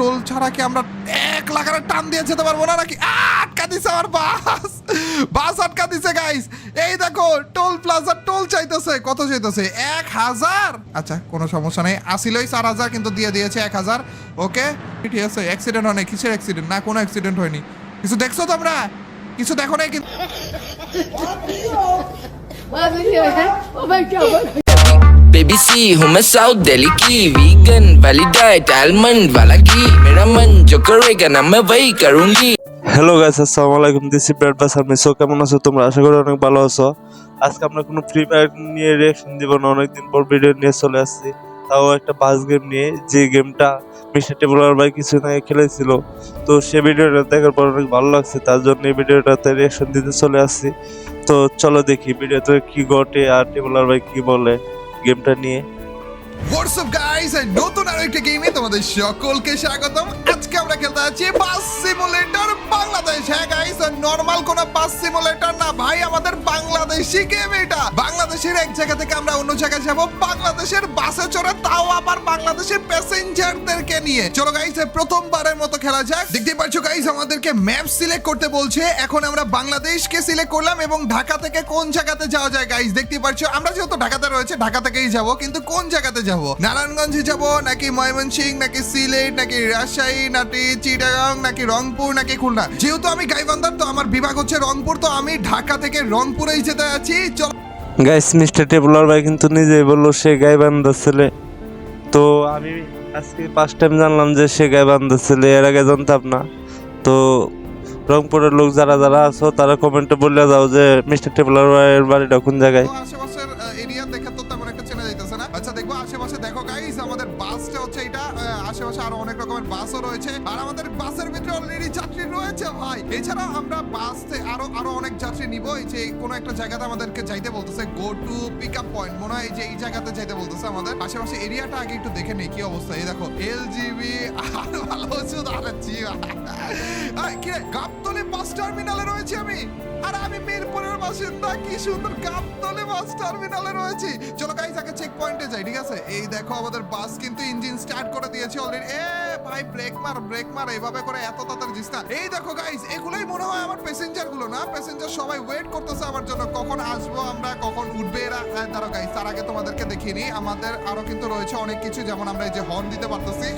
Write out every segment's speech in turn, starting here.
Toll ছাড়া কি আমরা 1 লাখ টান দিয়ে যেতে পারবো না নাকি? আটকা দিছে আমার বাস আটকা দিছে গাইস। এই দেখো টোল প্লাজা টোল চাইতেছে, কত চাইতেছে? 1000। আচ্ছা কোনো সমস্যা নেই, আসিলই 4000 কিন্তু দিয়ে দিয়েছে 1000। ওকে ঠিক আছে। অ্যাক্সিডেন্ট হয় না? কিসের অ্যাক্সিডেন্ট? না কোনো অ্যাক্সিডেন্ট হয়নি। কিছু দেখছো তোমরা? কিছু দেখো নাই কিন্তু। बेबी सी हूँ मैं साउथ दिल्ली की वीगन वाली डाइट आलमंड वाला घी मेरा मन जो करेगा ना मैं वही करूँगी। হ্যালো গাইস, আসসালামু আলাইকুম। দিস ইজ ব্র্যাড বাস। আমি কেমন আছো তোমরা? আশা করি অনেক ভালো আছো। আজকে আমরা কোনো ফ্রি ফায়ার নিয়ে রিঅ্যাকশন দিব না, অনেকদিন পর ভিডিও নিয়ে চলে আসছি, তাও একটা বাস গেম নিয়ে, যে গেমটা মিস্টার টেবলার ভাই কিছুদিন আগে খেলেছিল। তো সে ভিডিওটা দেখার পর অনেক ভালো লাগছে, তার জন্য এই ভিডিওটাতে রিঅ্যাকশন দিতে চলে আসছি। তো চলো দেখি ভিডিওতে কি ঘটে আর টেবলার ভাই কি বলে গেমটা নিয়ে। হোয়াটস আপ গাইস, নতুন আরো একটা গেমে তোমাদের সকলকে স্বাগতম। আজকে আমরা খেলতে যাচ্ছি বাস সিমুলেটর বাংলাদেশ। হ্যাঁ গাইস, নরমাল কোন বাস সিমুলেটর না ভাই, আমাদের বাংলাদেশি গেম এটা। বাংলাদেশের এক জায়গা থেকে আমরা অন্য জায়গায় যাব, বাংলাদেশের বাসে চড়ে, তাও আবার বাংলাদেশের প্যাসেঞ্জারদেরকে নিয়ে। চলো গাইস প্রথমবারের মতো খেলা যাক। দেখতে পাচ্ছ গাইস আমাদেরকে ম্যাপ সিলেক্ট করতে বলছে। এখন আমরা বাংলাদেশকে সিলেক্ট করলাম এবং ঢাকা থেকে কোন জায়গাতে যাওয়া যায় গাইস দেখতে পাচ্ছ। আমরা যেহেতু ঢাকাতে রয়েছে, ঢাকা থেকেই যাব, কিন্তু কোন জায়গাতে যাব? নারায়ণগঞ্জে যাব নাকি ময়মনসিংহ নাকি সিলেট নাকি রাজশাহী নাকি চিটাগাং নাকি রংপুর নাকি খুলনা? যেহেতু আমি গাইবান্ধার, তো আমার বিভাগ হচ্ছে রংপুর, তো আমি ঢাকা থেকে রংপুরেই যেতে যাচ্ছি। চলো গাইস, মিস্টার টেবলার ভাই কিন্তু নিজেই বললো সে গাইবান্ধার ছেলে। তো আমি আজকে ফার্স্ট টাইম জানলাম যে সে গাইবান্ধার ছেলে, এর আগে জানতাম না। তো রংপুরের লোক যারা যারা আছো তারা কমেন্টে বলে যাও যে মিস্টার টেবলার ভাইয়ের বাড়িটা কোন জায়গায়। আশেপাশের এরিয়া দেখে তো তেমন একটা চেনা যাইতেছে না। আচ্ছা দেখবো আশেপাশে। দেখো গাইস আমাদের বাসটা হচ্ছে এটা, আশেপাশে আরো অনেক রকমের বাসও রয়েছে, আর আমাদের বাসের ভিতরে অলরেডি যাত্রী রয়েছে ভাই। এছাড়া আমরা বাস থেকে আরো অনেক যাত্রী নিব। এই যে কোনো একটা জায়গাতে আমাদেরকে যাইতে বলতেছে, go to pick up point, মনে হয় যে এই জায়গাতে যাইতে বলতেছে। আমাদের আশেপাশে এরিয়াটা আগে একটু দেখে নেই কি অবস্থা। এই দেখো এলজিবি আর ভালো হচ্ছে দাঁড়াচ্ছি। কি রে, গাবতলী বাস টার্মিনালে রয়েছে আমি, আর আমি মিরপুরের বাসিন্দা। কি সুন্দর গাবতলী বাস টার্মিনালে রয়েছি। চলো গাইস আগে চেক পয়েন্টে যাই, ঠিক আছে? এই দেখো আমাদের বাস কিন্তু ইঞ্জিন স্টার্ট করে দিয়েছে অলরেডি। এ ভাই ব্রেক মার, এইভাবে করে এত তাড়াতাড়ি জিস না। এই দেখো গাইস, এগুলাই মনে হয় আমার প্যাসেঞ্জার গুলো না? প্যাসেঞ্জার সবাই ওয়েট করতেছে আমার জন্য, কখন আসবো আমরা, কখন উঠবে এরা। দাঁড়াও গাইস, তার আগে তোমাদেরকে দেখিয়ে নিই আমাদের আরো কিন্তু রয়েছে অনেক কিছু, যেমন আমরা এই যে হর্ন দিতে পারতেছি।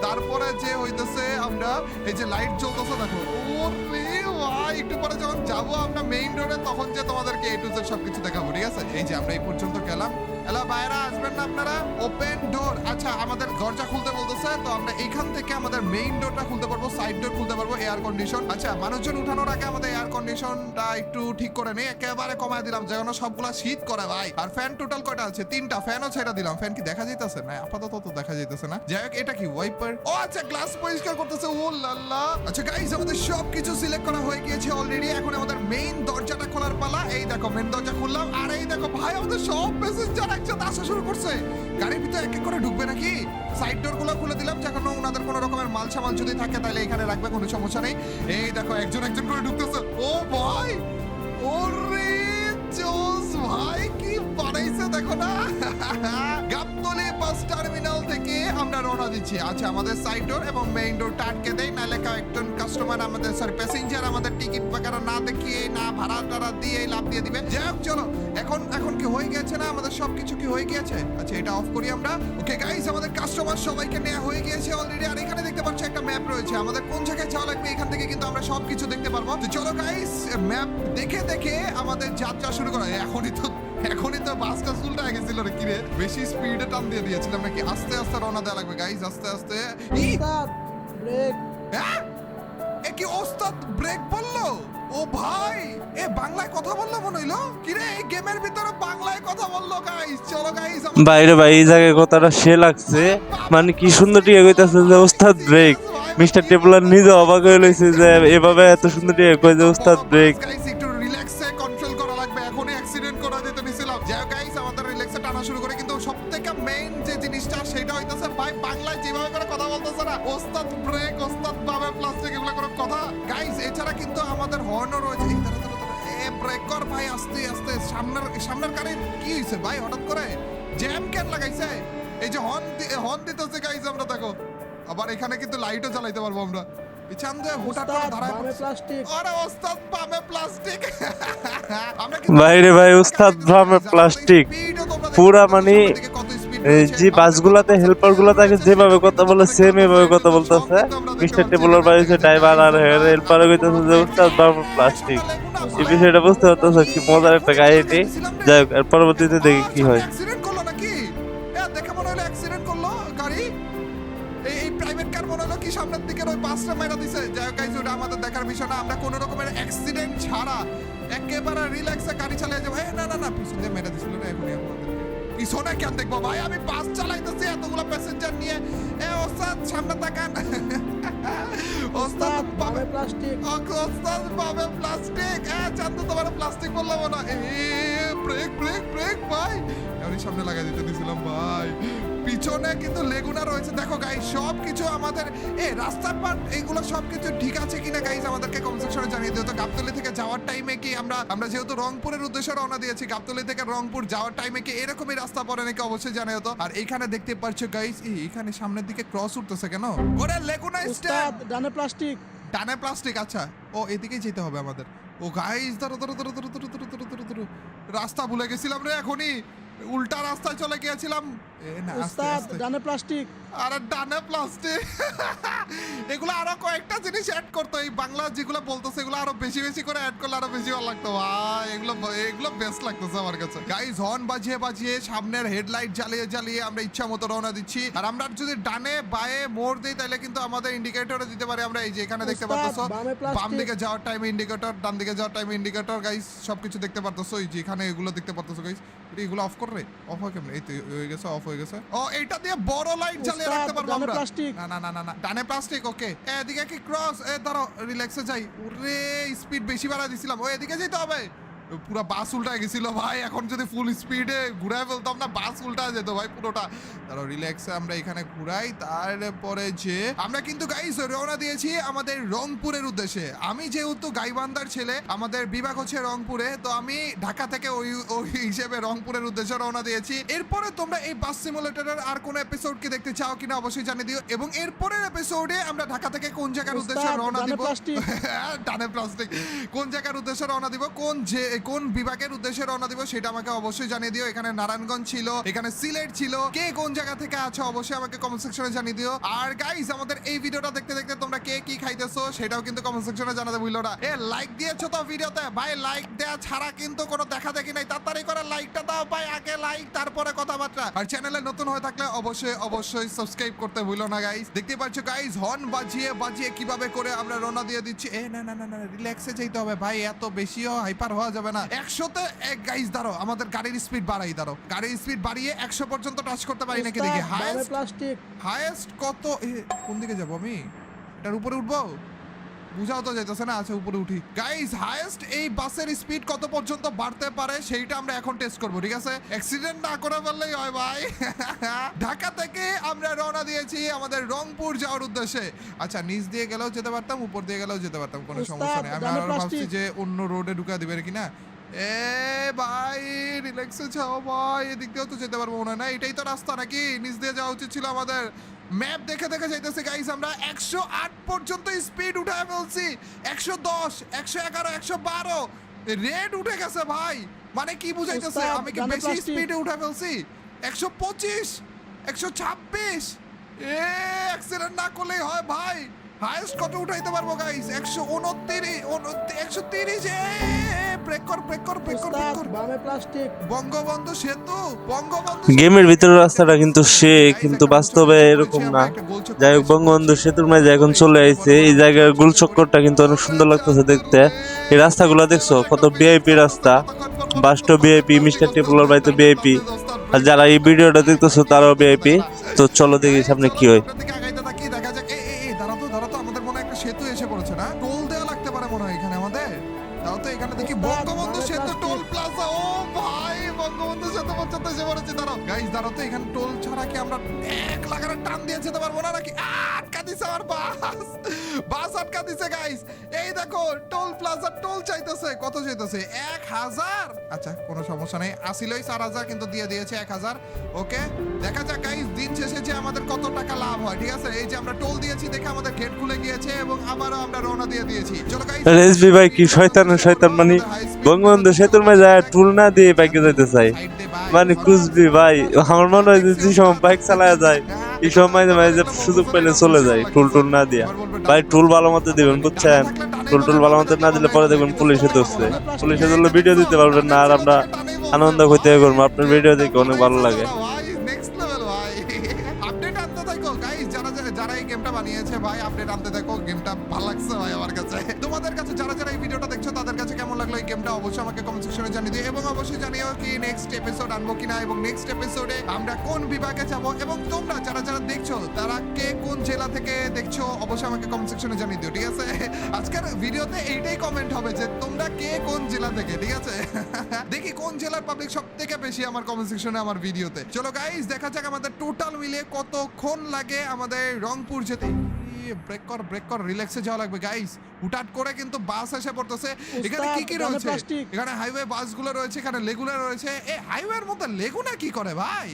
তারপরে যে হইতেছে আমরা এই যে লাইট জ্বলতেছে দেখো। ওরে ভাই, একটু পরে যখন যাবো আমরা মেইন রোডে, তখন যে তোমাদেরকে এ টু জেড সবকিছু দেখাবো, ঠিক আছে? এই যে আমরা এই পর্যন্ত গেলাম। হ্যালো বাইরা, আসবেন না আপনারা? ওপেন ডোর। আচ্ছা আমাদের দরজা খুলতে বলতেছে, তো আমরা এখান থেকে আমাদের মেইন ডোরটা খুলতে পারবো, সাইড ডোর খুলতে পারবো, এয়ার কন্ডিশন। আচ্ছা মানুষজন উঠানোর আগে আমাদের এয়ার কন্ডিশনটা একটু ঠিক করে নেই, একেবারে কমায় দিলাম যেন সবগুলা শীত করে ভাই। আর ফ্যান টোটাল কয়টা আছে? 3টা। ফ্যানও ছেড়ে দিলাম। ফ্যান কি দেখা যাইতেছে? না আপাতত তো দেখা যাইতেছে না। যাই হোক, এটা কি ওয়াইপার? ও আচ্ছা, গ্লাস পরিষ্কার করতেছে। ও লাল্লা। আচ্ছা গাইস, আমাদের সবকিছু সিলেক্ট করা হয়ে গিয়েছে অলরেডি। এখন আমাদের মেইন দরজাটা খোলার পালা। এই দেখো মেইন দরজা খুললাম, আর এই দেখো ভাই আমাদের সব প্যাসেঞ্জার একসাথে আসা শুরু করছে। গাড়ির ভিতরে এক এক করে ঢুকবে নাকি? সাইড ডোর গুলো খুলে দিলাম, যখন ওনাদের কোনো রকমের মাল সামাল যদি থাকে তাহলে এখানে রাখবে, কোনো সমস্যা নেই। এই দেখো একজন একজন করে ঢুকতেছে। ও ভাই, ওরে জোস ভাই, কি বানাইছে দেখো না। গাবতলী বাস টার্মিনাল থেকে আমরা রওনা দিচ্ছি। আচ্ছা আমাদের সাইড ডোর এবং মেইন ডোর আটকে দেই, নাহলে কয়েকজন কাস্টমার আমাদের প্যাসেঞ্জার আমাদের টিকিট বাগারা না দেখিয়ে, না ভাড়া টাড়া দিয়ে লাভ দিয়ে দিবে। যাই হোক চলো, এখন কি হয়ে গেছে না? আমাদের সবকিছু কি হয়ে গিয়েছে? আচ্ছা এটা অফ করি আমরা। ওকে গাইস, আমাদের কাস্টমার সবাইকে নেওয়া হয়ে গিয়েছে অলরেডি। আর এখানে দেখতে পাচ্ছ একটা ম্যাপ রয়েছে, আমাদের কোন জায়গায় যাওয়া লাগবে এখান থেকে কিন্তু আমরা সবকিছু দেখতে পারবো। তো চলো গাইস, ম্যাপ দেখে দেখে আমাদের যাত্রা শুরু করা। এখনই তো বাসটা উল্টা গেছিল রে। কি রে, বেশি স্পিডে টান দিয়ে দিয়েছিলাম নাকি? আস্তে আস্তে রওনা দেওয়া লাগবে গাইস, আস্তে আস্তে। ব্রেক। হ্যাঁ, এ কি ওস্তাদ ব্রেক বললো? ও ভাই, এ বাংলায় কথা বললো মনে হইলো। কি রে, এই গেমের ভিতরে বাংলায় কথা বললো গাইস। চলো গাইস, বাইরে ভাই এই জায়গায় কথাটা সে লাগছে, মানে কি সুন্দর টিকে কইতাছে যে ওস্তাদ ব্রেক। মিস্টার টেবলার নিজে অবাক হয়ে লইছে যে এভাবে এত সুন্দর টিকে কই যে ওস্তাদ ব্রেক। গাইস একটু রিল্যাক্সে কন্ট্রোল করা লাগবে, এখনই অ্যাক্সিডেন্ট করা যেতে নিছিলাম। যাও গাইস, আমাদের রিল্যাক্সে টানা শুরু করে, কিন্তু সবথেকে মেইন যে জিনিসটা সেটা হইতাছে ভাই বাংলায় যেভাবে করে কথা বলতেছে না, ওস্তাদ ব্রেক, ওস্তাদ বাবে প্লাস্টিক, এগুলো করে কথা গাইস। এছাড়া কিন্তু আমাদের হর্নও রয়েছে। এই দাঁড়া এ ব্রেক কর ভাই, আস্তে আস্তে। সামনের গাড়ির কি হইছে ভাই? হঠাৎ করে জ্যাম কেন লাগাইছে? এই যে হর্ন দিতেছে গাইস, আমরা দেখো আবার এখানে কিন্তু লাইটও জ্বালাইতে পারবো আমরা চান যে হুটার করে উস্তাদ, দাঁড়ায় বামে পড়ছে। প্লাস্টিক। আরে ওস্তাদ বামে প্লাস্টিক আমরা কিন্তু ভাই রে ভাই, উস্তাদ বামে প্লাস্টিক। স্পিডও তোমরা দেখতে পুরা পাচ্ছ, মানে সামনের দিকে কত স্পিড এই রয়েছে। যে বাসগুলাতে হেল্পার গুলা তাকে যেভাবে কথা বলে সেম এভাবে কথা বলতেছে। মিস্টার টেবুলার বাড়িতে ড্রাইভার আর হেল্পার কইতেছে যে উস্তাদ বামে প্লাস্টিক। এই বিষয়টা বুঝতে পারতেছে কি মজার একটা কাহিনী। যাই হোক, এর পরবর্তীতে দেখি কি হয়। অ্যাক্সিডেন্ট করলো নাকি দেখে মনে হলো অ্যাক্সিডেন্ট করলো গাড়ি এই প্রাইভেট কার মনে হলো কি সামনের দিকে ওই বাসটা মেরা দিছে যাই হোক গাইস ওটা আমাদের দেখার বিষয় না আমরা কোনো রকমের অ্যাক্সিডেন্ট ছাড়া একেবারে রিল্যাক্সে গাড়ি চালিয়ে যাবো না না না পিছন দিয়ে মেরা দিছিল না এখনই আমাদেরকে পিছনে কেন দেখবো ভাই আমি বাস চালাইতেছি এতগুলো প্যাসেঞ্জার নিয়ে ওস্তাদ সামনে তাকান ওস্তাদ উস্তাদ, বামে প্লাস্টিক। ওস্তাদ বামে প্লাস্টিক চান্দু তোমার প্লাস্টিক বললাম না ব্রেক ব্রেক ব্রেক ভাই আমি সামনে লাগাই দিতে দিছিলাম ভাই পিছনে কিন্তু লেগুনা রয়েছে দেখো গাইস সবকিছু আমাদের রাস্তার পাট এগুলো সবকিছু ঠিক আছে কিনা গাইস আমাদেরকে কমেন্ট সেকশনে জানিয়ে দিও তো গাবতলী থেকে যাওয়ার টাইমে কি আমরা যেহেতু রংপুরের উদ্দেশ্যে রওনা দিয়েছি গাবতলী থেকে রংপুর যাওয়ার টাইমে কি এরকমই রাস্তা পড়ে নাকি অবশ্যই জানিও তো আর এখানে দেখতে পাচ্ছো গাইস এখানে সামনের দিকে ক্রস উঠতেছে কেন ওরে লেগুনা উস্তাদ, স্ট্যান্ড ডানে প্লাস্টিক। ডানে প্লাস্টিক আচ্ছা ও এদিকেই যেতে হবে আমাদের ও গাইস ধরো ধরো ধরো ধরো ধরো ধরো ধরো ধরো ধরো রাস্তা ভুলে গেছিলাম রে এখনই উল্টা রাস্তায় চলে গিয়েছিলাম না আস্তে উস্তাদ, আস্তে ডানে প্লাস্টিক। আরে ডানে প্লাস্টিক এগুলো আরো কয়েকটা জিনিস অ্যাড করতে এই বাংলা যেগুলো বলতেছে এগুলো আরো বেশি বেশি করে অ্যাড করলে আরো বেশি ভালো লাগতো ভাই এগুলো বেস্ট লাগতেছে আমার কাছে গাইস হর্ন বাজিয়ে বাজিয়ে সামনের হেডলাইট জ্বালিয়ে জ্বালিয়ে আমরা ইচ্ছা মতো রওনা দিচ্ছি আর আমরা যদি ডানে বায়ে মোড় দিই তাহলে কিন্তু আমাদের ইন্ডিকেটরে দিতে পারি আমরা এই যে এখানে দেখতে উস্তাদ, পারতেছো বামে plastic। বাম দিকে যাওয়ার টাইমে ইন্ডিকেটর ডান দিকে যাওয়ার টাইমে ইন্ডিকেটর গাইস সবকিছু দেখতে পারতেছো এই যে এখানে এগুলো দেখতে পারতেছো গাইস এগুলো অফ করে অফ হয় কেমন এই তো হয়ে গেছে অফ হয়ে গেছে ও এইটা দিয়ে বড় লাইট জ্বালিয়ে উস্তাদ, রাখতে পারবো ডানে আমরা plastic। না না না না না ডানে প্লাস্টিক ওকে এদিকে কি ক্রস দাঁড়াও রিল্যাক্সে যাই ওরে স্পিড বেশি বাড়া দিছিলাম ও এদিকে যেতে হবে পুরো বাস উল্টা গেছিল ভাই এখন যদি ফুল স্পিডে ঘুরায় ফেলতাম না বাস উল্টা যেত ভাই পুরোটা দাঁড়াও রিল্যাক্সে আমরা এখানে ঘুরাই তারপরে যে আমরা কিন্তু গাইস রওনা দিয়েছি আমাদের রংপুরের উদ্দেশ্যে আমি যেহেতু গাইবান্ধার ছেলে আমাদের বিভাগ হচ্ছে রংপুরে তো আমি ঢাকা থেকে ওই হিসেবে রংপুরের উদ্দেশ্যে রওনা দিয়েছি এরপরে তোমরা এই বাস সিমুলেটরের আর কোন এপিসোড কি দেখতে চাও কিনা অবশ্যই জানিয়ে দিও এবং এরপরের এপিসোডে আমরা ঢাকা থেকে কোন জায়গার উদ্দেশ্যে উস্তাদ, রওনা ডানে দিব প্লাস্টিক। ডানে প্লাস্টিক কোন জায়গার উদ্দেশ্যে রওনা দিব কোন বিভাগের উদ্দেশ্যে রওনা দিব সেটা আমাকে অবশ্যই জানিয়ে দিও এখানে নারায়ণগঞ্জ ছিল এখানে সিলেট ছিল কে কোন জায়গা থেকে আছো অবশ্যই আমাকে কমেন্ট সেকশনে জানিয়ে দিও আর গাইস আমাদের এই ভিডিওটা দেখতে দেখতে তোমরা কে কি খাইতেছো সেটাও কিন্তু কমেন্ট সেকশনে জানাতে ভুলো না লাইক দিয়েছো তো ভিডিওতে ভাই লাইক দেয়া ছাড়া কিন্তু কোনো দেখা দেখি নাই তাড়াতাড়ি করে লাইকটা দাও ভাই আগে লাইক তারপরে কথাবার্তা আর চ্যানেলে নতুন হয়ে থাকলে অবশ্যই সাবস্ক্রাইব করতে ভুলো না গাইস দেখতে পাচ্ছ গাইস হর্ন বাজিয়ে বাজিয়ে কিভাবে করে আমরা রওনা দিয়ে দিচ্ছি না না না না রিল্যাক্সে যেতে হবে ভাই এত বেশিও হাইপার হওয়া যাবে না 100 তে গাইস দাঁড়াও আমাদের গাড়ির স্পিড বাড়াই দাঁড়াও গাড়ির স্পিড বাড়িয়ে 100 পর্যন্ত টাচ করতে পারি নাকি দেখি উস্তাদ, বামে প্লাস্টিক। হাইয়েস্ট কত কোন দিকে যাব আমি এটার উপরে উঠবো বুঝাও তো যাইতেছে না আচ্ছা উপরে উঠি গাইস হাইয়েস্ট এই বাসের স্পিড কত পর্যন্ত বাড়তে পারে সেইটা আমরা এখন টেস্ট করব ঠিক আছে অ্যাক্সিডেন্ট না করে বললেই হয় ভাই ঢাকা থেকে আমরা রওনা দিয়েছি আমাদের রংপুর যাওয়ার উদ্দেশ্যে আচ্ছা নিচ দিয়ে গেলেও যেতে পারতাম উপর দিয়ে গেলেও যেতে পারতাম কোনো উস্তাদ, সমস্যা নেই আমি ডানে আরো ভাবছি প্লাস্টিক। যে অন্য রোডে ঢুকা দিবে কিনা ভাই রিল্যাক্সে যাও ভাই এদিক দিয়েও তো যেতে পারবো মনে হয় না এটাই তো রাস্তা নাকি নিচ দিয়ে যাওয়া উচিত ছিল আমাদের ম্যাপ দেখে দেখে যাইতেছে গাইস আমরা 108 পর্যন্ত স্পিড উঠায় ফেলছি 110 111 112 রেড উঠে গেছে ভাই মানে কি বুঝাইতেছে উস্তাদ, আমি কি ডানে বেশি প্লাস্টিক। স্পিডে উঠে ফেলছি 125 126 অ্যাক্সিডেন্ট না করলেই হয় ভাই হাইয়েস্ট কত উঠাইতে পারবো গাইস 129 ব্রেক কর উস্তাদ, বামে প্লাস্টিক। বঙ্গবন্ধু সেতু গেমের ভিতরে রাস্তাটা কিন্তু সে কিন্তু বাস্তবে এরকম না। যাই হোক, বঙ্গবন্ধু সেতুর মাঝে এখন চলে আইছে এই জায়গার গোল চক্করটা কিন্তু অনেক সুন্দর লাগতেছে দেখতে। এই রাস্তাগুলো দেখছো কত ভিআইপি রাস্তা, বাসটা ভিআইপি, মিস্টার টেবুলার বাড়িতে ভিআইপি, আর যারা এই ভিডিওটা দেখতেছো তারাও ভিআইপি। তো চলো দেখি সামনে কি হয়। দেখা যাক দাঁড়া তো আমাদের মনে হয় একটা সেতু এসে পড়েছে না টোল দেওয়া লাগতে পারে মনে হয় এখানে আমাদের তাও তো এখানে দেখি বঙ্গবন্ধু সেতু টোল প্লাজা ও ভাই বঙ্গবন্ধু সেতু পর্যন্ত এসে পড়েছে দাঁড়াও গাইস দাঁড়াও তো এখানে টোল ছাড়া কি আমরা 1 লাখ টান দিয়ে যেতে পারবো না নাকি আটকা দিছে আমার বাস আটকা দিছে গাইস। এই দেখো টোল প্লাজা টোল চাইতেছে, কত চাইতেছে 1000। আচ্ছা কোনো সমস্যা নেই, আসিলই 4000 কিন্তু দিয়ে দিয়েছে 1000। ওকে দেখা যাক গাইস দিন শেষে যে আমাদের কত টাকা লাভ হয়। ঠিক আছে এই যে আমরা টোল দিয়েছি দেখে আমাদের গেট খুলে গিয়েছে এবং আবারও আমরা রওনা দিয়ে দিয়েছি। চলো গাইস রেসবি ভাই কি শয়তান মানে বঙ্গবন্ধু সেতুর মাঝে টুল না দিয়ে বাইকে যাইতে চাই, মানে কুচবি ভাই। আমার মনে হয় যে সময় বাইক চালায় যায় এই সময় যে সুযোগ পাইলে চলে যায় টুল না দিয়া। ভাই টুল ভালো মতো দিবেন বুঝছেন, টুল ভালো মতো না দিলে পরে দেখবেন পুলিশে ধরছে, পুলিশে ধরলে ভিডিও দিতে পারবেন না আর আমরা আনন্দ করতে করবো। আপনার ভিডিও দেখে অনেক ভালো লাগে। আপডেট আনতে থাকো গাইস, যারা এই গেমটা বানিয়েছে ভাই আপডেট আনতে থাকো। গেমটা ভালো লাগছে ভাই আমার কাছে। তোমাদের কাছে যারা এই ভিডিওটা দেখছো তাদের কাছে কেমন লাগলো এই গেমটা অবশ্যই আমাকে কমেন্ট সেকশনে জানিয়ে দিও এবং অবশ্যই জানিও কি নেক্সট এপিসোড আনবো কিনা এবং নেক্সট এপিসোডে আমরা কোন বিভাগে যাব এবং তোমরা যারা দেখছো তারা কে কোন জেলা থেকে দেখছো অবশ্যই আমাকে কমেন্ট সেকশনে জানিয়ে দিও। ঠিক আছে আজকের ভিডিওতে এইটাই কমেন্ট হবে যে তোমরা কে কোন জেলা থেকে। ঠিক আছে দেখি কোন জেলার পাবলিক সবথেকে বেশি আমার কমেন্ট সেকশনে আমার ভিডিওতে। চলো গাইস দেখা যাক আমাদের টোটাল মিলে কতক্ষণ লাগে আমাদের রংপুর যেতে। ব্রেক কর রিল্যাক্সে যাওয়া লাগবে গাইস। হুটহাট করে কিন্তু বাস এসে পড়তেছে। এখানে কি রয়েছে? এখানে হাইওয়ে বাসগুলো রয়েছে, এখানে লেগুনা রয়েছে। এই হাইওয়ের মধ্যে লেগুনা কি করে ভাই?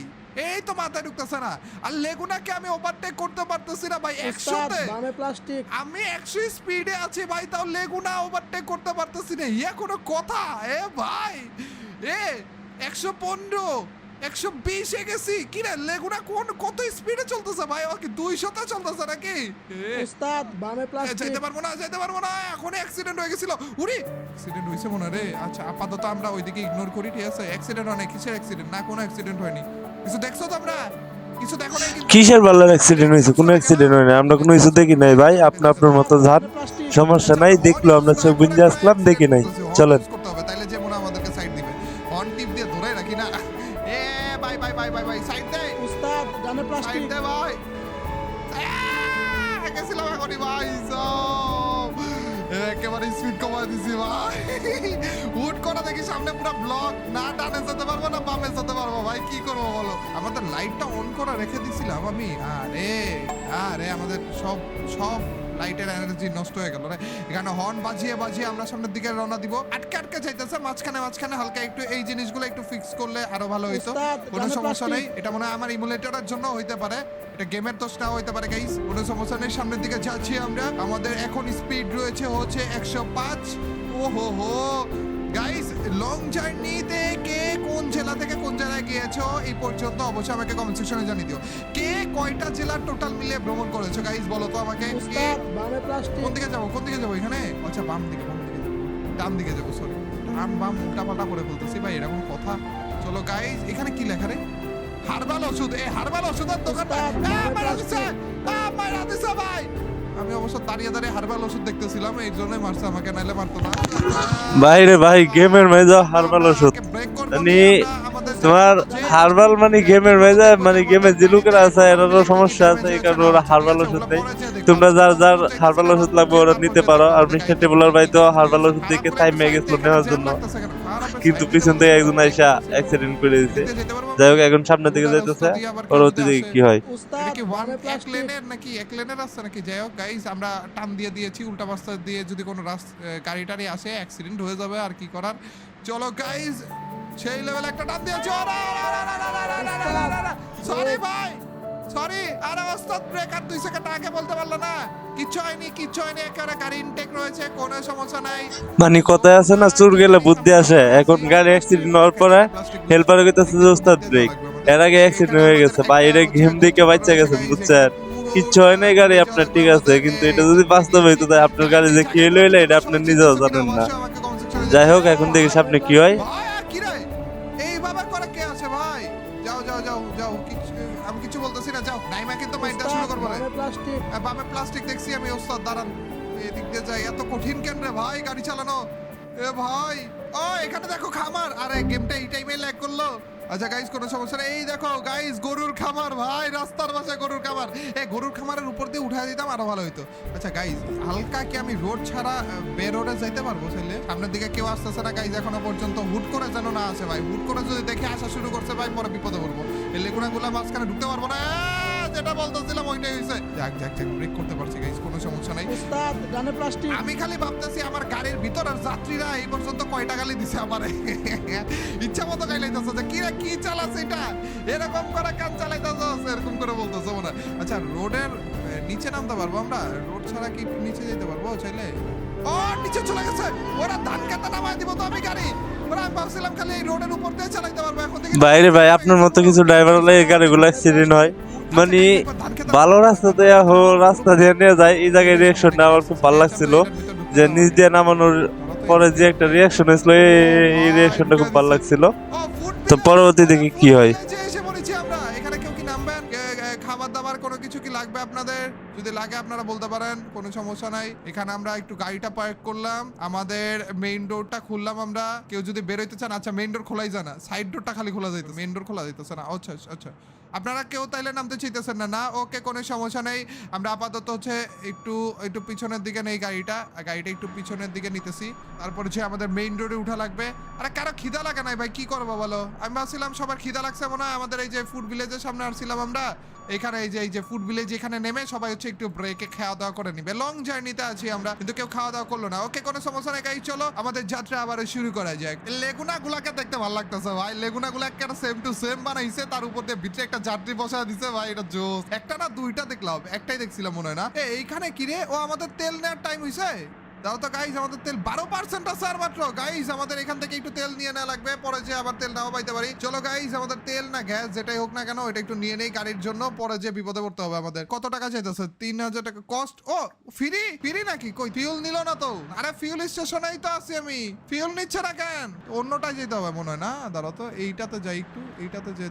এই তো মাথায় ঢুকতেছে না। আর লেগুনাকে আমি ওভারটেক করতে পারতেছি না ভাই 100-তে। বামে প্লাস্টিক। আমি 100 স্পিডে আছি ভাই, তাও লেগুনা ওভারটেক করতে পারতেছি না। ইয়া কোনো কথা? এ ভাই এ 115 120 এ গেছি কি রে? লেগুনা কত স্পিডে চলতেছে ভাই? ওকে 200 চলতেছে নাকি? উস্তাদ বামে প্লাস্টিক। যেতে পারবো না এখন অ্যাক্সিডেন্ট হয়ে গেছিল। উরি অ্যাক্সিডেন্ট হইছে মনে রে। আচ্ছা আপাতত আমরা ওইদিকে ইগনোর করি। ঠিক আছে অ্যাক্সিডেন্ট হয় না, কিসের অ্যাক্সিডেন্ট? না কোনো অ্যাক্সিডেন্ট হয়নি। কিছু দেখছো তোমরা? কিছু দেখো নাই কিন্তু। কিসের বাল্লার অ্যাক্সিডেন্ট হয়েছে? কোনো অ্যাক্সিডেন্ট হয় না, আমরা কোনো কিছু দেখি নাই ভাই। আপনার মতো যান, সমস্যা নাই। দেখলো আমরা চোখ বুঝে আসলাম, দেখি নাই। চলেন করতে হবে তাইলে যে মনে আমাদেরকে সাইড দিবে। অন টিপ দিয়ে ধরে রাখি না। এ ভাই সাইড দে উস্তাদ ডানে সাইড প্লাস্টিক। দে ভাই। গেছিলাম এখনই ভাই সব একেবারে স্পিড কমাই দিছি ভাই। হুট করে দেখি সামনে পুরো ব্লক, না ডানে যেতে পারবো না বামে যেতে পারবো ভাই, কি করবো বলো? আমাদের লাইটটা অন করে রেখে দিছিলাম আমি। আরে আমাদের সব লাইটের এনার্জি নষ্ট হয়ে গেল রে। এখানে হর্ন বাজিয়ে আমরা সামনের দিকে রওনা দিব। আটকে যাইতেছে মাঝখানে হালকা একটু এই জিনিসগুলো একটু ফিক্স করলে আরো ভালো হইতো। কোনো সমস্যা নেই, এটা মনে হয় আমার ইমুলেটরের জন্য হইতে পারে, এটা গেমের দোষ না হইতে পারে গাইস। কোনো সমস্যা নেই, সামনের দিকে যাচ্ছি আমরা। আমাদের এখন স্পিড রয়েছে হচ্ছে 105। ওহো গাইস লং জার্নিতে কে কোন জেলা থেকে কোন জায়গায় গিয়েছো এই পর্যন্ত অবশ্যই আমাকে কমেন্ট সেকশনে জানিয়ে দিও। কে কয়টা জেলা টোটাল মিলে ভ্রমণ করেছো গাইস বলো তো আমাকে। উস্তাদ বামে প্লাস্টিক। কোন দিকে যাবো এখানে? আচ্ছা বাম দিকে ডান দিকে যাবো। সরি বাম উল্টা পাল্টা করে বলতেছি ভাই, এরকম কথা। চলো গাইস এখানে কি লেখা রে? হার্বাল ওষুধ। হার্বাল ওষুধের দোকানটা মারা দিছে ভাই। আমি অবশ্য দাঁড়িয়ে হার্বাল ওষুধ দেখতেছিলাম, এই জন্যই মারছে আমাকে, নাইলে মারতো না ভাই রে ভাই। গেমের মেজা হার্বাল ওষুধ মানে তোমার হার্বাল মানে গেমের মেজা মানে গেমের যে লোকেরা আছে এরারও সমস্যা আছে, এই কারণে ওরা হার্বাল ওষুধ নেই। তোমরা যার হার্বাল ওষুধ লাগবে ওরা নিতে পারো। আর মিস্টার টেবুলার ভাই তো হার্বাল ওষুধ দেখে টাইম হয়ে গেছিল নেওয়ার জন্য, কিন্তু পিছন থেকে একজন আইসা অ্যাক্সিডেন্ট করে দিতে। যাই হোক এখন সামনের দিকে যাইতেছে, পরবর্তী দিকে কি হয়? উস্তাদ বামে এক প্লাস্টিক। লেনের নাকি এক লেনের রাস্তা নাকি? যাই হোক গাইস আমরা টান দিয়ে দিয়েছি, উল্টা রাস্তা দিয়ে যদি কোনো গাড়ি টাড়ি আসে অ্যাক্সিডেন্ট হয়ে যাবে আর কি করার। চলো গাইস সেই লেভেল একটা টান দিয়েছি। সরি ভাই সরি। আরে ওস্তাদ ব্রেকার 2 সেকেন্ড আগে বলতে পারলো না। কিচ্ছু হয়নি একেবারে গাড়ি ইনটেক রয়েছে, কোনো সমস্যা নাই। মানে কথায় আছে না চুর গেলে বুদ্ধি আসে। এখন গাড়ি অ্যাক্সিডেন্ট হওয়ার পরে হেল্পারে কইতাছে যে ওস্তাদ ব্রেক, এর আগে অ্যাক্সিডেন্ট হয়ে গেছে ভাই। এটা গেম দেখে বাচ্চা গেছেন বুঝছেন, কিচ্ছু হয় নাই গাড়ি আপনার, ঠিক আছে। কিন্তু এটা যদি বাস্তব হইতো তাই আপনার গাড়ি যে কি হইলো এটা আপনি নিজেও জানেন না। যাই হোক এখন দেখি সামনে কি হয়। এইভাবে করে কে আছে ভাই? যাও আমি কিছু বলতেছি না, যাও। নাইমা কিন্তু মাইন্ডটা শুরু করবো রে। বামে প্লাস্টিক। বামে প্লাস্টিক দেখছি আমি। ওস্তাদ দাঁড়ান, এদিক দিয়ে যাই। এত কঠিন কেন রে ভাই গাড়ি চালানো? এ ভাই ও এখানে দেখো খামার। আরে গেমটা এই টাইমে ল্যাগ করলো। আচ্ছা গাইস কোনো সমস্যা নেই। এই দেখো গাইস গরুর খামার ভাই, রাস্তার পাশে গরুর খামার। গরুর খামারের উপর দিয়ে উঠাই দিতাম আরো ভালো হইতো। আচ্ছা গাইস হালকা কি আমি রোড ছাড়া রোডে যাইতে পারবো চাইলে? সামনের দিকে কেউ আসতেছে না গাইস এখনো পর্যন্ত। হুট করে যেন না আসে ভাই, হুট করে যদি দেখে আসা শুরু করছে ভাই পরে বিপদে পড়বো। এই লেগুনাগুলা মাঝখানে ঢুকতে পারবো না। যেটা বলতেছিলাম ওইটাই হইছে। যাক যাক যাক ব্রেক করতে পারছি গাইস, কোনো সমস্যা নাই। উস্তাদ ডানে প্লাস্টিক আমি খালি ভাবতেছি আমার গাড়ির ভিতর আর যাত্রীরা এই পর্যন্ত কয়টা গালি দিছে আমারে। ইচ্ছা মতো গাইলাইতেছে যে কিরা কি চালাছে এটা, এরকম করে কান চালাইতেছে, এরকম করে বলতেছে মনে হয়। আচ্ছা রোডের নিচে নামতে পারবো আমরা? রোড ছাড়া কি একটু নিচে যেতে পারবো চাইলে? ও নিচে চলে গেছে, ওরা ধান কাটা নামায় দিব তো আমি গাড়ি। ওরা আমি ভাবছিলাম খালি এই রোডের উপর দিয়ে চালাইতে পারবো, এখন দেখি বাইরে ভাই আপনার মতো কিছু ড্রাইভার হলে এই গাড়িগুলো অ্যাক্সিডেন্ট হয়। মানে ভালো রাস্তাতে রাস্তা দিয়ে নিয়ে যায়, এই জায়গায় রিয়াকশনটা আমার খুব ভালো লাগছিল, যে নিচ দিয়ে নামানোর পরে যে একটা রিয়াকশন হয়েছিল, এই রিয়াকশনটা খুব ভালো লাগছিল। তো পরবর্তী দেখি কি হয়। এই যে এসে পড়েছি আমরা। এখানে কেউ কি নামবেন? খাবার দাবার কোনো কিছু কি লাগবে আপনাদের? যদি লাগে আপনারা বলতে পারেন, কোনো সমস্যা নাই। এখানে আমরা একটু গাড়িটা পার্ক করলাম, আমাদের মেইন ডোরটা খুললাম আমরা। কেউ যদি বের হইতে চান, আচ্ছা মেইন ডোর খোলাই যায় না, সাইড ডোরটা খালি খোলা যাইতো, মেইন ডোর খোলা যাইতেছে না। আচ্ছা আচ্ছা আপনারা কেউ তাইলে নামতে চাইতেছেন না? না ওকে, কোনো সমস্যা নেই। আমরা আপাতত হচ্ছে একটু একটু পিছনের দিকে নেই গাড়িটা একটু পিছনের দিকে নিতেছি। তারপর হচ্ছে আমাদের মেইন রোডে উঠা লাগবে। আরে কারো খিদা লাগে নাই ভাই, কি করবো বলো? আমি ভাবছিলাম সবার খিদা লাগছে মনে হয়। আমাদের এই যে ফুড ভিলেজের সামনে আসছিলাম আমরা, এখানে এই যে ফুড ভিলেজ, এখানে নেমে সবাই হচ্ছে একটু ব্রেকে খাওয়া দাওয়া করে নিবে। লং জার্নিতে আছি আমরা, কিন্তু কেউ খাওয়া দাওয়া করলো না। ওকে, কোনো সমস্যা নেই গাইস, চলো আমাদের যাত্রা আবার শুরু করা যাক। লেগুনা গুলাকে দেখতে ভালো লাগতেছে ভাই, লেগুনা গুলা একটা সেম টু সেম বানাইছে, তার উপর দিয়ে ভিতরে একটা যাত্রী বসা দিছে ভাই, এটা জোস। একটা না দুইটা দেখলাম, একটাই দেখছিলাম মনে হয় না। এইখানে কি রে, ও আমাদের তেল নেওয়ার টাইম হইছে। দাও তো গাইস, আমাদের তেল 12% আছে আর মাত্র। গাইস আমাদের এখান থেকে একটু তেল নিয়ে নেওয়া লাগবে, পরে যে আবার তেল নাও পাইতে পারি। চলো গাইস, আমাদের তেল না গ্যাস যেটাই হোক না কেন, এটা একটু নিয়ে নেই গাড়ির জন্য, পরে যে বিপদে পড়তে হবে আমাদের। কত টাকা চাইতেছে? 3000 টাকা কস্ট। ও ফ্রি নাকি? কই ফিউল নিল না তো? আরে ফিউল স্টেশনেই তো আছি আমি, ফিউল নিচ্ছে না কেন? অন্যটায় যেতে হবে মনে হয় না। দাঁড়াও তো, এইটাতে যাই একটু, এইটাতে যে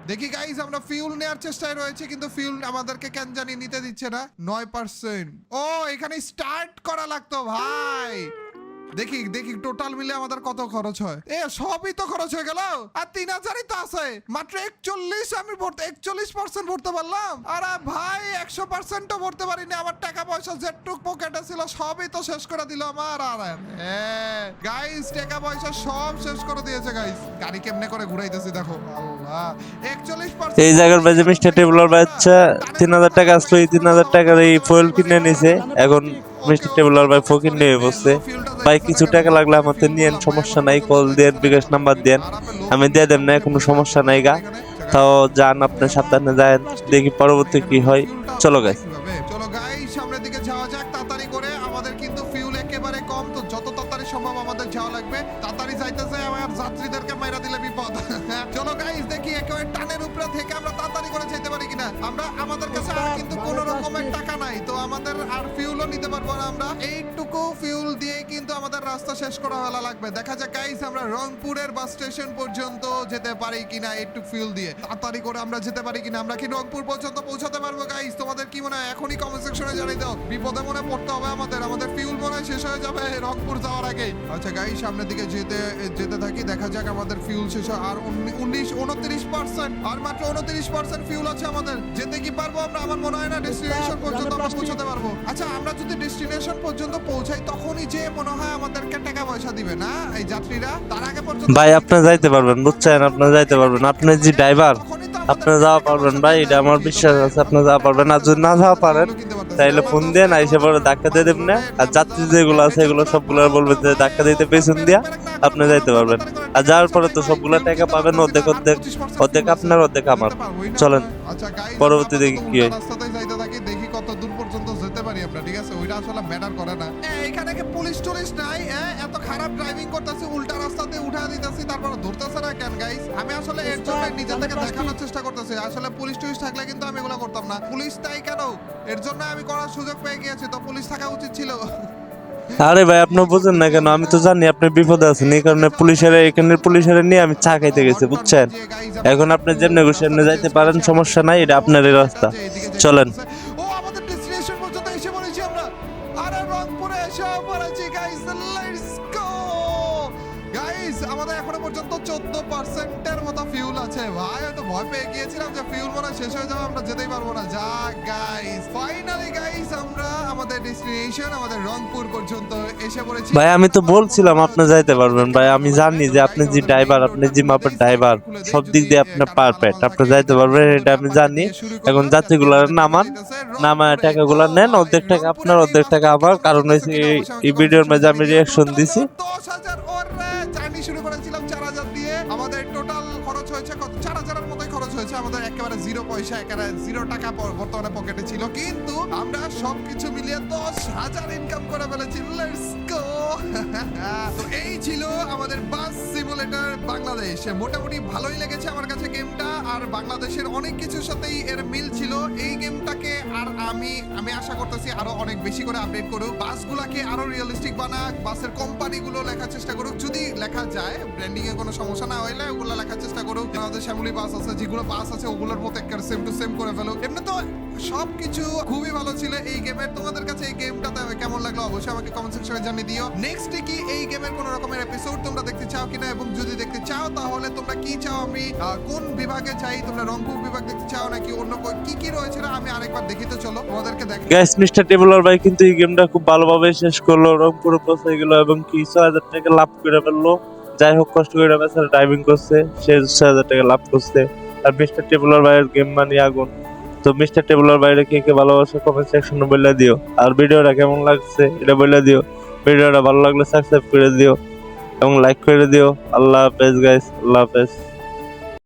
দেখি গাইস, আমরা ফিউল নেওয়ার চেষ্টায় রয়েছে, কিন্তু ফিউল আমাদেরকে কেন জানি নিতে দিচ্ছে না। 9%। ও এখানে স্টার্ট করা লাগতো ভাই। দেখি টোটাল মিলে আমাদের কত খরচ হয়। সবই তো খরচ হয়ে গেল, আর 3000ই তো আছে মাত্র। 41 আমি 41% ভরতে পারলাম। আরে ভাই 100%ও ভরতে পারিনি। আমার টাকা পয়সা যেটুক পকেটে ছিল সবই তো শেষ করে দিল আমার। আর গাইস টাকা পয়সা সব শেষ করে দিয়েছে গাইস। গাড়ি কেমনে করে ঘুরাইতেছি দেখো, আল্লাহ। 41% এই জায়গার বাজে মিস্টার টেবলার বাচ্চা 3000 টাকা আসলো, এই 3000 টাকার এই ফুয়েল কিনে নিছে। এখন মিস্টার টেবলার ভাই ফকির নিয়ে বসছে। ভাই কিছু টাকা লাগলে আমাদের নিয়েন, সমস্যা নাই, কল দেন, বিকাশ নাম্বার দেন, আমি দিয়ে দেব না, কোনো সমস্যা নাই গা। তাও যান, আপনি সাবধানে যান, দেখি পরবর্তী কি হয়। চলো গাইস, চলো গাইস সামনের দিকে যাওয়া যাক তাড়াতাড়ি করে। আমাদের কিন্তু ফিউল একেবারে কম, তো যত তাড়াতাড়ি সম্ভব আমাদের যাওয়া লাগবে। তাড়াতাড়ি যাইতেছে, আমার যাত্রীদেরকে মাইরা দিলে বিপদ। চলো গাইস দেখি একেবারে টানের উপরে থেকে আমরা তাড়াতাড়ি করে যেতে পারি কিনা। আমাদের কাছে আর কিন্তু কোনো রকমের টাকা নাই, তো আমাদের আর ফিউলও নিতে পারবো না আমরা। এইটুকু ফিউল দিয়ে কিন্তু আমাদের রাস্তা শেষ করা হলা লাগবে। দেখা যাক গাইস আমরা রংপুরের বাস স্টেশন পর্যন্ত যেতে পারি কিনা এইটুকু ফিউল দিয়ে। তাড়াতাড়ি করে আমরা যেতে পারি কিনা। আমরা কি রংপুর পর্যন্ত পৌঁছাতে পারবো গাইস? তোমাদের কি মনে হয়? এখনই কমেন্ট সেকশনে জানিয়ে দাও। বিপদে মনে পড়তে হবে আমাদের ফিউল মনে হয় শেষ হয়ে যাবে রংপুর যাওয়ার আগে। আচ্ছা গাইস সামনের দিকে যেতে থাকি, দেখা যাক আমাদের ফিউল শেষ হয়। আর 29% আর মাত্র 29% ফিউল আছে আমাদের। যেতে কি পারবো আমরা? আমার মনে হয় না ডেস্টিনেশন পর্যন্ত আমরা পৌঁছাতে পারবো। আচ্ছা আমরা যদি ডেস্টিনেশন পর্যন্ত পৌঁছাই, তখনই যে মনে হয় আমাদেরকে টাকা পয়সা দিবে না এই যাত্রীরা। তার আগে পর্যন্ত ভাই আপনি যাইতে পারবেন, বুঝছেন? আপনি যাইতে পারবেন, আপনি যে ড্রাইভার, আপনি যাওয়া পারবেন ভাই, এটা আমার বিশ্বাস আছে। আপনি যাওয়া পারবেন, আর যদি না যাওয়া পারেন তাইলে ফোন দেন, আইসে পরে ধাক্কা দিয়ে দেবেন না। আর যাত্রী যেগুলো আছে এগুলো সবগুলো বলবেন যে ধাক্কা দিতে পেছন দিয়া, আপনি যাইতে পারবেন। আর যাওয়ার পরে তো সবগুলো টাকা পাবেন, অর্ধেক আপনার অর্ধেক আমার। চলেন পরবর্তী দেখি কি হয়। রাস্তাতে যাইতে থাকি, দেখি কত দূর পর্যন্ত যেতে পারি আমরা। ঠিক আছে, ওইটা আসলে ম্যাটার করে না। এইখানে কি পুলিশ টুলিশ নাই? এত খারাপ ড্রাইভিং করতেছি, উল্টা রাস্তাতে উঠা দিতেছি, তারপর ধরতেছে না কেন গাইস? আমি আসলে এর জন্য নিজে থেকে দেখানোর চেষ্টা করতেছি। আসলে পুলিশ টুলিশ থাকলে কিন্তু আমি এগুলো করতাম না। পুলিশ তাই কেন? এর জন্য আমি করার সুযোগ পেয়ে গিয়েছি, তো পুলিশ থাকা উচিত ছিল। আরে ভাই আপনি বুঝেন না কেন? আমি তো জানি আপনি বিপদে আছেন, এই কারণে এখানে পুলিশের নিয়ে আমি চা খাইতে গেছি, বুঝছেন? এখন আপনি যেমনি খুশি এমনি যাইতে পারেন, সমস্যা নাই, এটা আপনারই রাস্তা। চলেন। ও আমাদের ডেস্টিনেশন পর্যন্ত এসে পড়েছি আমরা। আরে রংপুরে এসে পড়েছি গাইস, লেটস গো গাইস। আমাদের এখনো পর্যন্ত 14% এর মতো ফিউল আছে ভাই। তো ভয় পেয়ে গিয়েছিলাম যে ফিউল মনে শেষ হয়ে যাবে, আমরা যেতেই পারবো না। যা গাইস ফাইনালি গাইস আমরা আমাদের আমাদের ডেস্টিনেশন আমাদের রংপুর পর্যন্ত এসে পড়েছি। ভাই আমি তো বলছিলাম আপনি যাইতে পারবেন ভাই, আমি জানি যে আপনি যে ড্রাইভার, আপনি যে মাপের ড্রাইভার, সব দিক দিয়ে আপনি পারফেক্ট, আপনি যাইতে পারবেন এটা আমি জানি। এখন যাত্রীগুলো নামান, নামায় টাকাগুলো নেন, অর্ধেক টাকা আপনার অর্ধেক টাকা আমার, কারণ হচ্ছে এই ভিডিওর মাঝে আমি রিয়াকশন দিছি। 10,000 ওর জার্নি শুরু করেছিলাম 4,000 দিয়ে, আমাদের টোটাল খরচ হয়েছে কত? 4,000 এর মতোই খরচ হয়েছে আমাদের, একেবারে জিরো পয়সা, একেবারে 0 টাকা বর্তমানে পকেটে ছিল, কিন্তু আমরা সবকিছু মিলিয়ে 10,000 ইনকাম করে ফেলেছি। Let's go. তো এই ছিল আমাদের বাস সিমুলেটর বাংলাদেশ। মোটামুটি ভালোই লেগেছে আমার কাছে গেমটা, আর বাংলাদেশের অনেক কিছুর সাথেই এর মিল ছিল এই গেমটাকে। আর আমি আশা করতেছি আরো অনেক বেশি করে আপডেট করুক, বাসগুলাকে আরো রিয়েলিস্টিক বানাক, বাসের কোম্পানিগুলো লেখার চেষ্টা করুক, যদি লেখা যায়, ব্র্যান্ডিং এ কোনো সমস্যা না হইলে ওগুলো লেখার চেষ্টা করুক। আমাদের শ্যামলী বাস আছে, যেগুলো বাস আছে ওগুলোর মতো একটা সেম টু সেম করে ফেলুক। এমনি তো সবকিছু খুবই ভালো ছিল এই গেমের। তোমাদের কাছে এই গেমটাতে কেমন লাগলো অবশ্যই আমাকে কমেন্ট সেকশনে জানিয়ে দিও। নেক্সট কি এই গেমের কোন রকমের এপিসোড তোমরা দেখতে চাও কিনা, এবং যদি দেখতে চাও তাহলে তোমরা কি চাও, আমি কোন বিভাগে চাই, তোমরা রংপুর বিভাগ দেখতে চাও নাকি অন্য কি কি রয়েছে না আমি আরেকবার দেখি। তো চলো তোমাদেরকে দেখ। গাইস মিস্টার টেবলার ভাই কিন্তু এই গেমটা খুব ভালোভাবে শেষ করলো, রংপুরে পৌঁছে গেল এবং কি 6,000 টাকা লাভ করে ফেললো। যাই হোক কষ্ট করে বেচারা ড্রাইভিং করছে, সে 6,000 টাকা লাভ করছে। আর মিস্টার টেবলার ভাইয়ের গেম মানে আগুন। তো মিস্টার টেবলার বাইরে কে কে ভালোবাসে কমেন্ট সেকশনে বলে দিও, আর ভিডিওটা কেমন লাগছে এটা বলে দিও। ভিডিওটা ভালো লাগলে সাবস্ক্রাইব করে দিও এবং লাইক করে দিও। আল্লাহ হাফেজ গাইস, আল্লাহ হাফেজ।